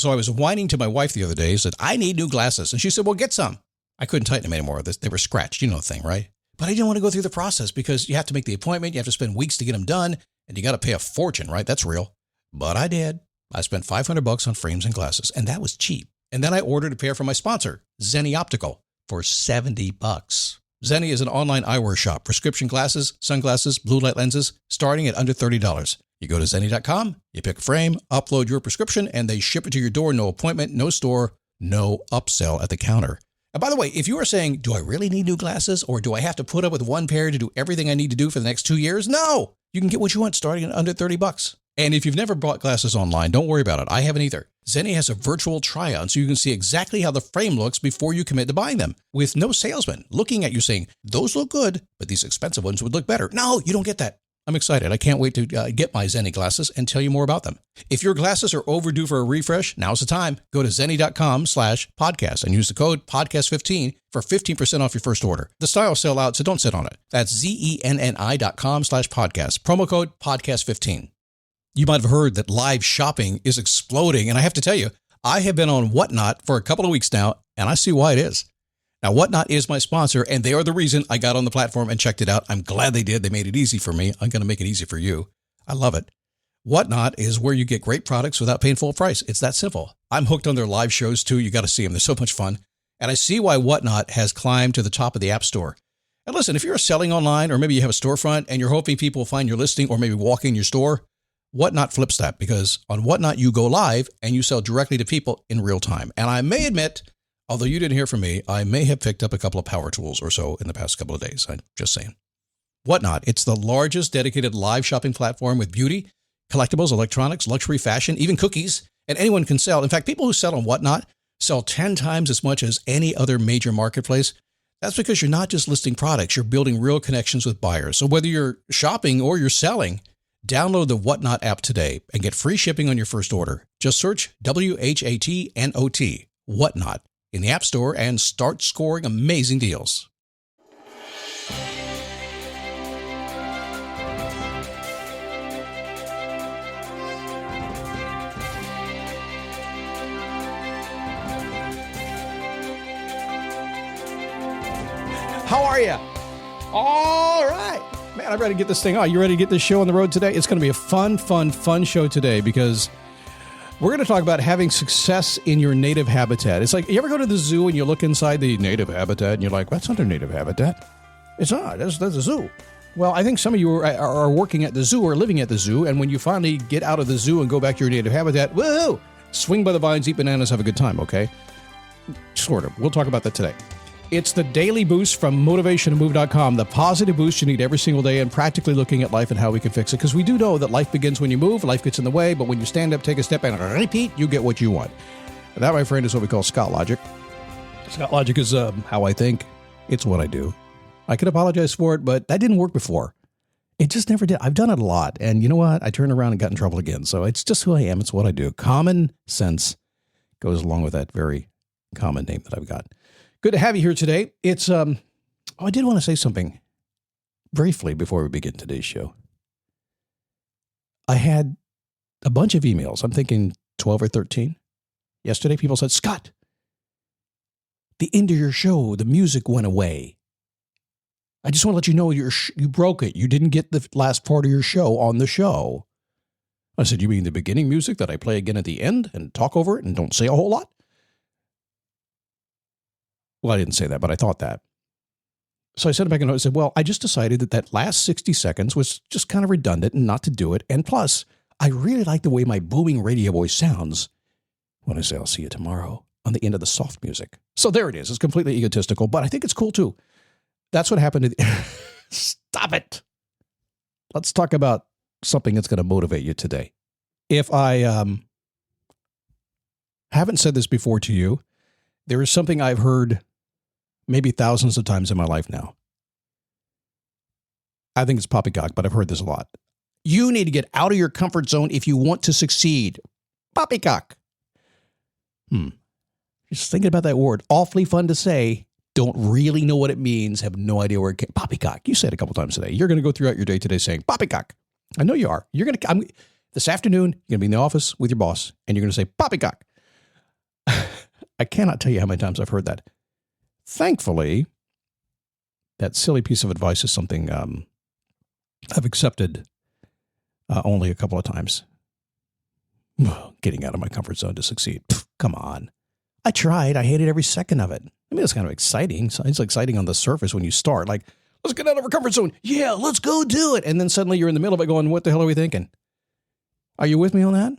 So I was whining to my wife the other day, said, I need new glasses. And she said, well, get some. I couldn't tighten them anymore. They were scratched. You know the thing, right? But I didn't want to go through the process because you have to make the appointment. You have to spend weeks to get them done. And you got to pay a fortune, right? That's real. But I did. I spent $500 on frames and glasses, and that was cheap. And then I ordered a pair from my sponsor, Zenni Optical, for $70. Zenni is an online eyewear shop. Prescription glasses, sunglasses, blue light lenses, starting at under $30. You go to Zenni.com, you pick a frame, upload your prescription, and they ship it to your door. No appointment, no store, no upsell at the counter. And by the way, if you are saying, do I really need new glasses, or do I have to put up with one pair to do everything I need to do for the next 2 years? No! You can get what you want starting at under $30. And if you've never bought glasses online, don't worry about it. I haven't either. Zenni has a virtual try-on so you can see exactly how the frame looks before you commit to buying them, with no salesman looking at you saying, those look good, but these expensive ones would look better. No, you don't get that. I'm excited. I can't wait to get my Zenni glasses and tell you more about them. If your glasses are overdue for a refresh, now's the time. Go to Zenni.com/podcast and use the code podcast15 for 15% off your first order. The styles sell out, so don't sit on it. That's Zenni.com/podcast. Promo code podcast15. You might have heard that live shopping is exploding. And I have to tell you, I have been on Whatnot for a couple of weeks now, and I see why it is. Now, Whatnot is my sponsor, and they are the reason I got on the platform and checked it out. I'm glad they did. They made it easy for me. I'm going to make it easy for you. I love it. Whatnot is where you get great products without paying full price. It's that simple. I'm hooked on their live shows, too. You got to see them. They're so much fun. And I see why Whatnot has climbed to the top of the App Store. And listen, if you're selling online, or maybe you have a storefront and you're hoping people will find your listing or maybe walk in your store, Whatnot flips that, because on Whatnot, you go live and you sell directly to people in real time. And I may admit, although you didn't hear from me, I may have picked up a couple of power tools or so in the past couple of days. I'm just saying. Whatnot, it's the largest dedicated live shopping platform with beauty, collectibles, electronics, luxury, fashion, even cookies, and anyone can sell. In fact, people who sell on Whatnot sell 10 times as much as any other major marketplace. That's because you're not just listing products, you're building real connections with buyers. So whether you're shopping or you're selling, download the Whatnot app today and get free shipping on your first order. Just search WHATNOT, Whatnot, in the App Store and start scoring amazing deals. How are you? All right. Man, I'm ready to get this thing on. You ready to get this show on the road today? It's going to be a fun show today, because we're going to talk about having success in your native habitat. It's like, you ever go to the zoo and you look inside the native habitat and you're like, that's not their native habitat. It's not. That's a zoo. Well, I think some of you are working at the zoo or living at the zoo, and when you finally get out of the zoo and go back to your native habitat, woo! Swing by the vines, eat bananas, have a good time, okay? Sort of. We'll talk about that today. It's the daily boost from motivationtomove.com, the positive boost you need every single day, and practically looking at life and how we can fix it. Because we do know that life begins when you move, life gets in the way, but when you stand up, take a step, and repeat, you get what you want. And that, my friend, is what we call Scott Logic. Scott Logic is how I think. It's what I do. I could apologize for it, but that didn't work before. It just never did. I've done it a lot. And you know what? I turned around and got in trouble again. So it's just who I am. It's what I do. Common sense goes along with that very common name that I've got. Good to have you here today. It's, I did want to say something briefly before we begin today's show. I had a bunch of emails. I'm thinking 12 or 13. Yesterday, people said, Scott, the end of your show, the music went away. I just want to let you know you broke it. You didn't get the last part of your show on the show. I said, you mean the beginning music that I play again at the end and talk over it and don't say a whole lot? Well, I didn't say that, but I thought that. So I sent back a note and said, well, I just decided that last 60 seconds was just kind of redundant and not to do it. And plus, I really like the way my booming radio voice sounds when I say I'll see you tomorrow on the end of the soft music. So there it is. It's completely egotistical, but I think it's cool too. That's what happened. Stop it. Let's talk about something that's going to motivate you today. If I haven't said this before to you, there is something I've heard maybe thousands of times in my life now. I think it's poppycock, but I've heard this a lot. You need to get out of your comfort zone if you want to succeed. Poppycock. Just thinking about that word. Awfully fun to say. Don't really know what it means. Have no idea where it came. Poppycock. You said it a couple times today. You're going to go throughout your day today saying poppycock. I know you are. This afternoon, you're going to be in the office with your boss, and you're going to say poppycock. I cannot tell you how many times I've heard that. Thankfully, that silly piece of advice is something I've accepted only a couple of times. Getting out of my comfort zone to succeed. Pff, come on. I tried. I hated every second of it. I mean, it's kind of exciting. It's exciting on the surface when you start. Like, let's get out of our comfort zone. Yeah, let's go do it. And then suddenly you're in the middle of it going, what the hell are we thinking? Are you with me on that?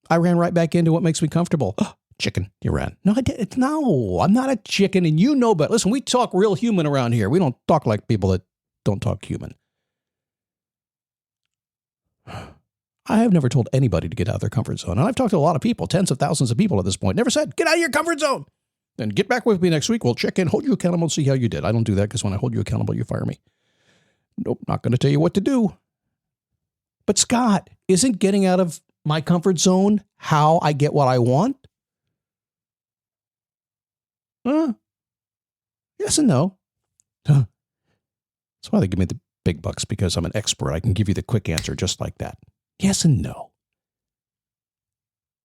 I ran right back into what makes me comfortable. Chicken, you ran. No, I did. No, I'm not a chicken, and you know, but listen, we talk real human around here. We don't talk like people that don't talk human. I have never told anybody to get out of their comfort zone. And I've talked to a lot of people, tens of thousands of people at this point. Never said, get out of your comfort zone. Then get back with me next week. We'll check in, hold you accountable, and see how you did. I don't do that because when I hold you accountable, you fire me. Nope, not going to tell you what to do. But Scott, isn't getting out of my comfort zone how I get what I want? Yes and no. That's why they give me the big bucks, because I'm an expert. I can give you the quick answer just like that. Yes and no.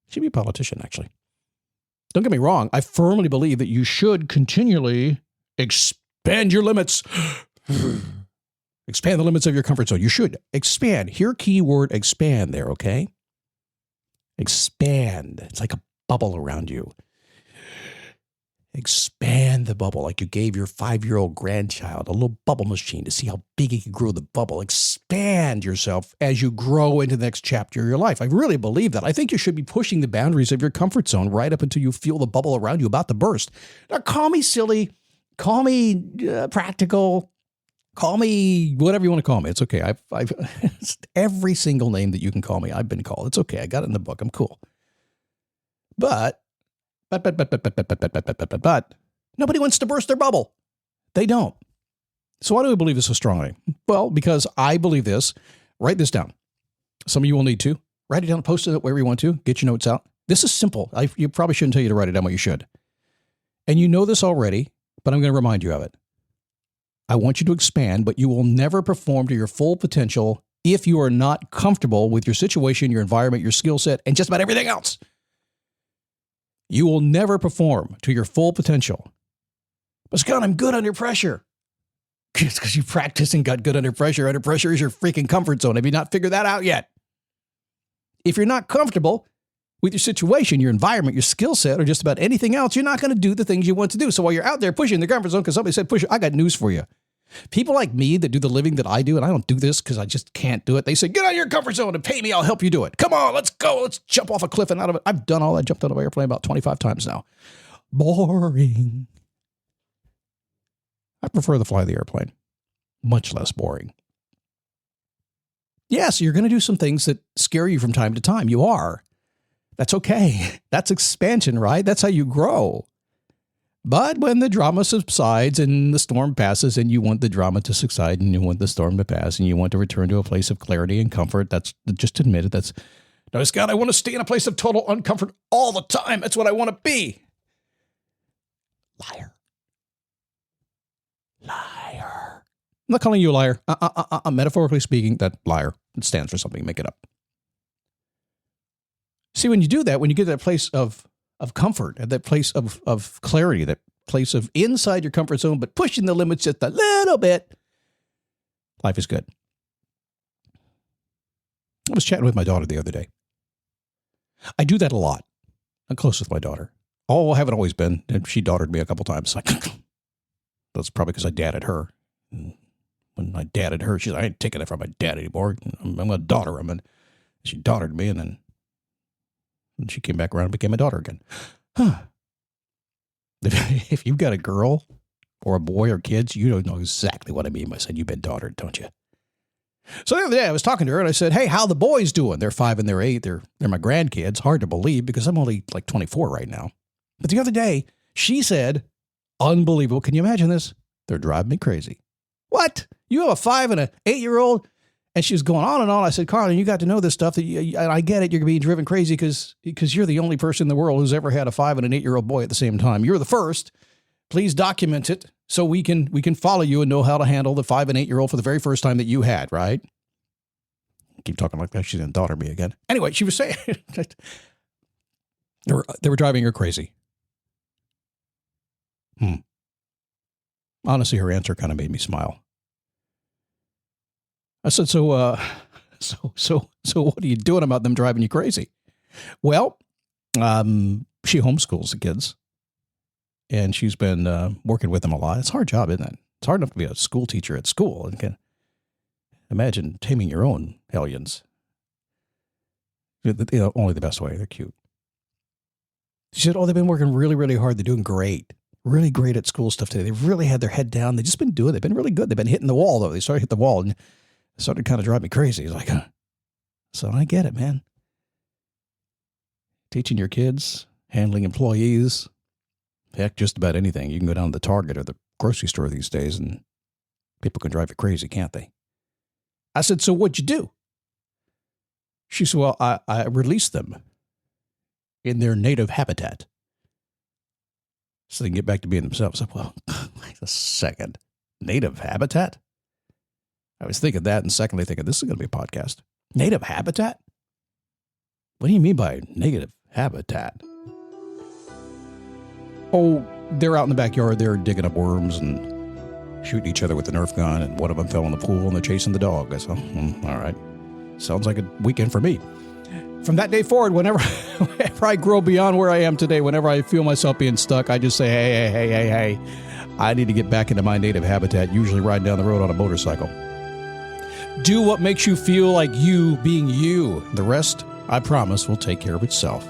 Should be a politician, actually. Don't get me wrong. I firmly believe that you should continually expand your limits. Expand the limits of your comfort zone. You should expand. Hear keyword expand there, okay? Expand. It's like a bubble around you. Expand the bubble like you gave your 5-year-old grandchild a little bubble machine to see how big he could grow the bubble. Expand yourself as you grow into the next chapter of your life. I really believe that. I think you should be pushing the boundaries of your comfort zone right up until you feel the bubble around you about to burst. Now, call me silly, call me practical, call me whatever you want to call me. It's okay. I've every single name that you can call me, I've been called. It's okay. I got it in the book. I'm cool. But nobody wants to burst their bubble. They don't. So why do we believe this so strongly? Well, because I believe this. Write this down. Some of you will need to. Write it down, post it wherever you want to. Get your notes out. This is simple. You probably shouldn't tell you to write it down, but you should. And you know this already, but I'm going to remind you of it. I want you to expand, but you will never perform to your full potential if you are not comfortable with your situation, your environment, your skill set, and just about everything else. You will never perform to your full potential. But Scott, I'm good under pressure. It's because you practiced and got good under pressure. Under pressure is your freaking comfort zone. Have you not figured that out yet? If you're not comfortable with your situation, your environment, your skill set, or just about anything else, you're not going to do the things you want to do. So while you're out there pushing the comfort zone because somebody said push it, I got news for you. People like me that do the living that I do, and I don't do this because I just can't do it. They say, get out of your comfort zone and pay me. I'll help you do it. Come on, let's go. Let's jump off a cliff and out of it. I've done all that. Jumped out of an airplane about 25 times now. Boring. I prefer the fly of the airplane. Much less boring. Yes, you're going to do some things that scare you from time to time. You are. That's okay. That's expansion, right? That's how you grow. But when the drama subsides and the storm passes and you want the drama to subside and you want the storm to pass and you want to return to a place of clarity and comfort, that's just admit it. No, Scott, I want to stay in a place of total uncomfort all the time. That's what I want to be. Liar. Liar. I'm not calling you a liar. Metaphorically speaking, that liar. It stands for something. Make it up. See, when you do that, when you get to that place of comfort, at that place of clarity, that place of inside your comfort zone, but pushing the limits just a little bit, life is good. I was chatting with my daughter the other day. I do that a lot. I'm close with my daughter. Oh, I haven't always been. And she daughtered me a couple times. That's probably because I dadded her. When I dadded her, she's like, I ain't taking it from my dad anymore. I'm going to daughter him. And she daughtered me, and then she came back around and became a daughter again. Huh. If you've got a girl or a boy or kids, you don't know exactly what I mean by saying you've been daughtered, don't you? So the other day I was talking to her and I said, hey, how the boys doing? They're 5 and they're 8. They're my grandkids. Hard to believe because I'm only like 24 right now. But the other day she said, unbelievable. Can you imagine this? They're driving me crazy. What? You have a 5 and an 8-year-old? And she was going on and on. I said, Carlin, you got to know this stuff. And I get it. You're being driven crazy because you're the only person in the world who's ever had a 5 and an 8-year-old boy at the same time. You're the first. Please document it so we can follow you and know how to handle the 5 and 8-year-old for the very first time that you had, right? Keep talking like that. She's going to daughter me again. Anyway, she was saying they were driving her crazy. Honestly, her answer kind of made me smile. I said, so what are you doing about them driving you crazy? Well, she homeschools the kids, and she's been working with them a lot. It's a hard job, isn't it? It's hard enough to be a school teacher at school, and can imagine taming your own hellions. Only the best way. They're cute. She said, they've been working really, really hard. They're doing great. Really great at school stuff today. They've really had their head down. They've just been doing it. They've been really good. They've been hitting the wall, though. They started to hit the wall, and it started to kind of drive me crazy. It's like, so I get it, man. Teaching your kids, handling employees, heck, just about anything. You can go down to the Target or the grocery store these days, and people can drive you crazy, can't they? I said, so what'd you do? She said, well, I released them in their native habitat so they can get back to being themselves. I said, well, wait a second. Native habitat? I was thinking that, and secondly thinking, this is going to be a podcast. Native habitat? What do you mean by native habitat? Oh, they're out in the backyard. They're digging up worms and shooting each other with the Nerf gun, and one of them fell in the pool, and they're chasing the dog. I said, all right. Sounds like a weekend for me. From that day forward, whenever I grow beyond where I am today, whenever I feel myself being stuck, I just say, hey, I need to get back into my native habitat, usually riding down the road on a motorcycle. Do what makes you feel like you being you. The rest, I promise, will take care of itself.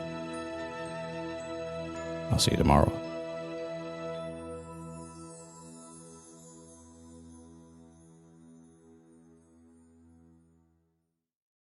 I'll see you tomorrow.